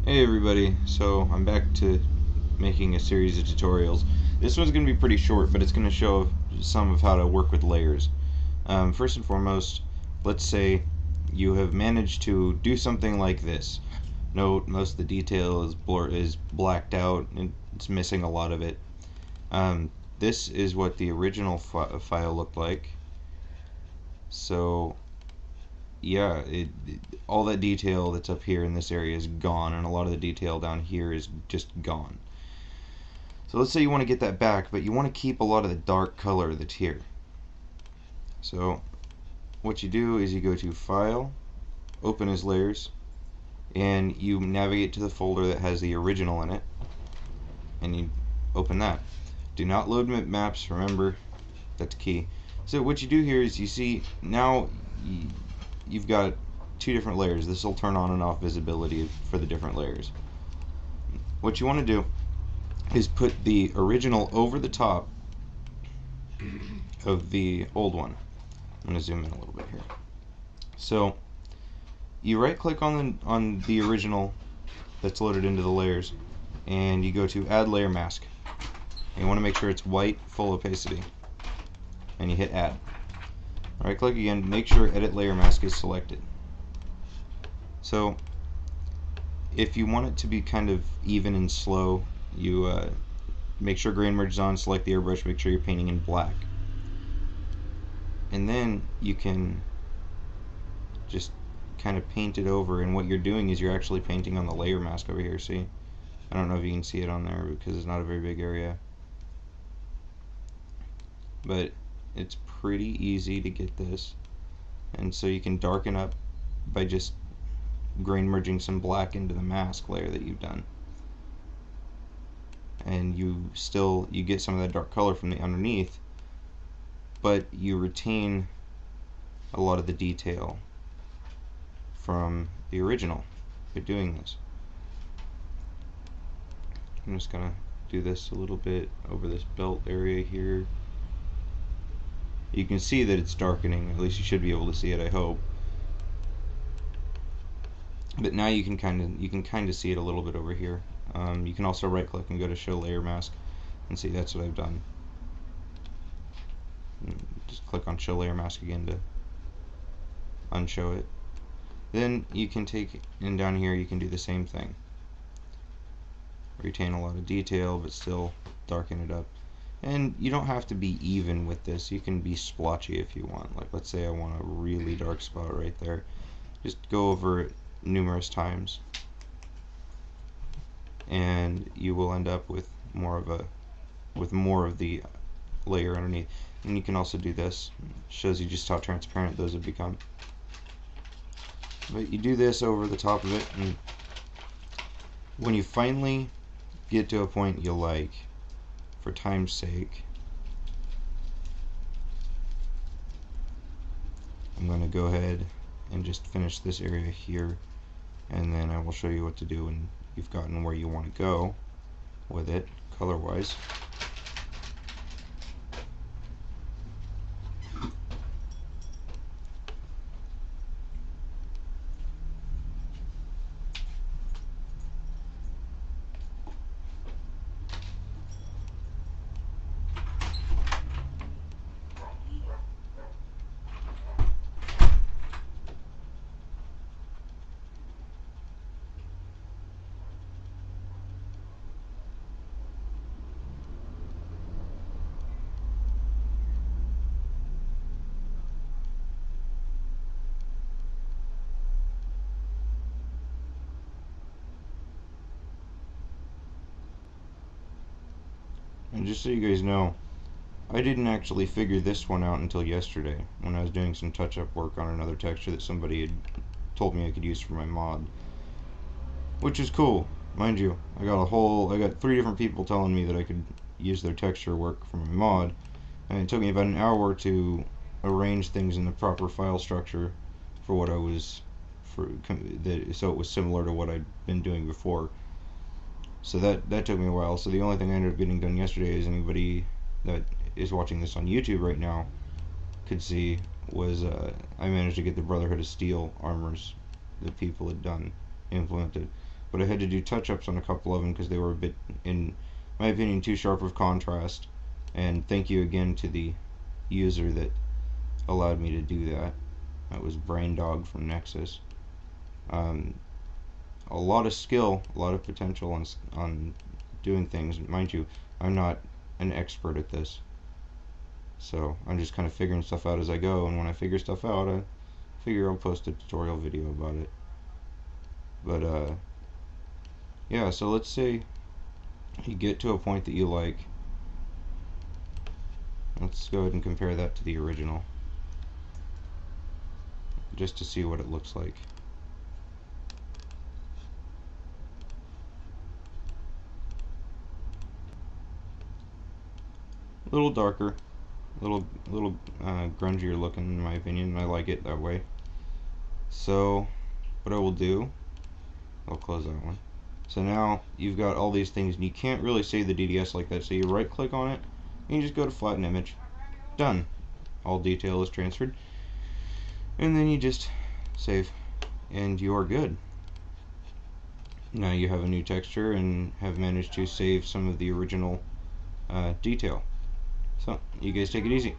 Hey everybody, so I'm back to making a series of tutorials. This one's going to be pretty short, but it's going to show some of how to work with layers. First and foremost, let's say you have managed to do something like this. Note most of the detail is blacked out and it's missing a lot of it. This is what the original file looked like. So yeah, all that detail that's up here in this area is gone, and a lot of the detail down here is just gone. So let's say you want to get that back, but you want to keep a lot of the dark color that's here. So what you do is you go to File, Open as Layers, and you navigate to the folder that has the original in it, and you open that. Do not load maps, remember, that's key. So what you do here is you see now you've got two different layers. This will turn on and off visibility for the different layers. What you want to do is put the original over the top of the old one. I'm going to zoom in a little bit here. So you right click on the original that's loaded into the layers, and you go to Add Layer Mask. And you want to make sure it's white, full opacity, and you hit Add. Right click again, make sure Edit Layer Mask is selected. So if you want it to be kind of even and slow, you make sure grain merge is on, select the airbrush, make sure you're painting in black. And then you can just kind of paint it over, and what you're doing is you're actually painting on the layer mask over here, see? I don't know if you can see it on there because it's not a very big area. But it's pretty easy to get this, and so you can darken up by just grain merging some black into the mask layer that you've done, and you get some of that dark color from the underneath, but you retain a lot of the detail from the original by doing this. I'm just gonna do this a little bit over this belt area here. You can see that it's darkening, at least you should be able to see it, I hope. But now you can kind of see it a little bit over here. You can also right click and go to Show Layer Mask and see that's what I've done. Just click on Show Layer Mask again to unshow it. Then you can take, and down here you can do the same thing. Retain a lot of detail but still darken it up. And you don't have to be even with this. You can be splotchy if you want. Like, let's say I want a really dark spot right there. Just go over it numerous times, and you will end up with more of the layer underneath. And you can also do this. It shows you just how transparent those have become. But you do this over the top of it, and when you finally get to a point you like, for time's sake, I'm going to go ahead and just finish this area here, and then I will show you what to do when you've gotten where you want to go with it color wise. And just so you guys know, I didn't actually figure this one out until yesterday when I was doing some touch-up work on another texture that somebody had told me I could use for my mod, which is cool, mind you. I got 3 different people telling me that I could use their texture work for my mod, and it took me about an hour to arrange things in the proper file structure for what I was so it was similar to what I'd been doing before. So that took me a while. So the only thing I ended up getting done yesterday, as anybody that is watching this on YouTube right now could see, was I managed to get the Brotherhood of Steel armors that people had implemented. but I had to do touch-ups on a couple of them because they were a bit, in my opinion, too sharp of contrast. And thank you again to the user that allowed me to do that. That was Braindog from Nexus. A lot of skill, a lot of potential on doing things. Mind you, I'm not an expert at this, so I'm just kind of figuring stuff out as I go. And when I figure stuff out, I figure I'll post a tutorial video about it. But yeah. So let's say you get to a point that you like. Let's go ahead and compare that to the original, just to see what it looks like. A little darker, a little grungier looking in my opinion, and I like it that way. So what I will do, I'll close that one. So now you've got all these things, and you can't really save the DDS like that, so you right click on it, and you just go to flatten image. Done. All detail is transferred. And then you just save, and you are good. Now you have a new texture and have managed to save some of the original detail. So, you guys take it easy.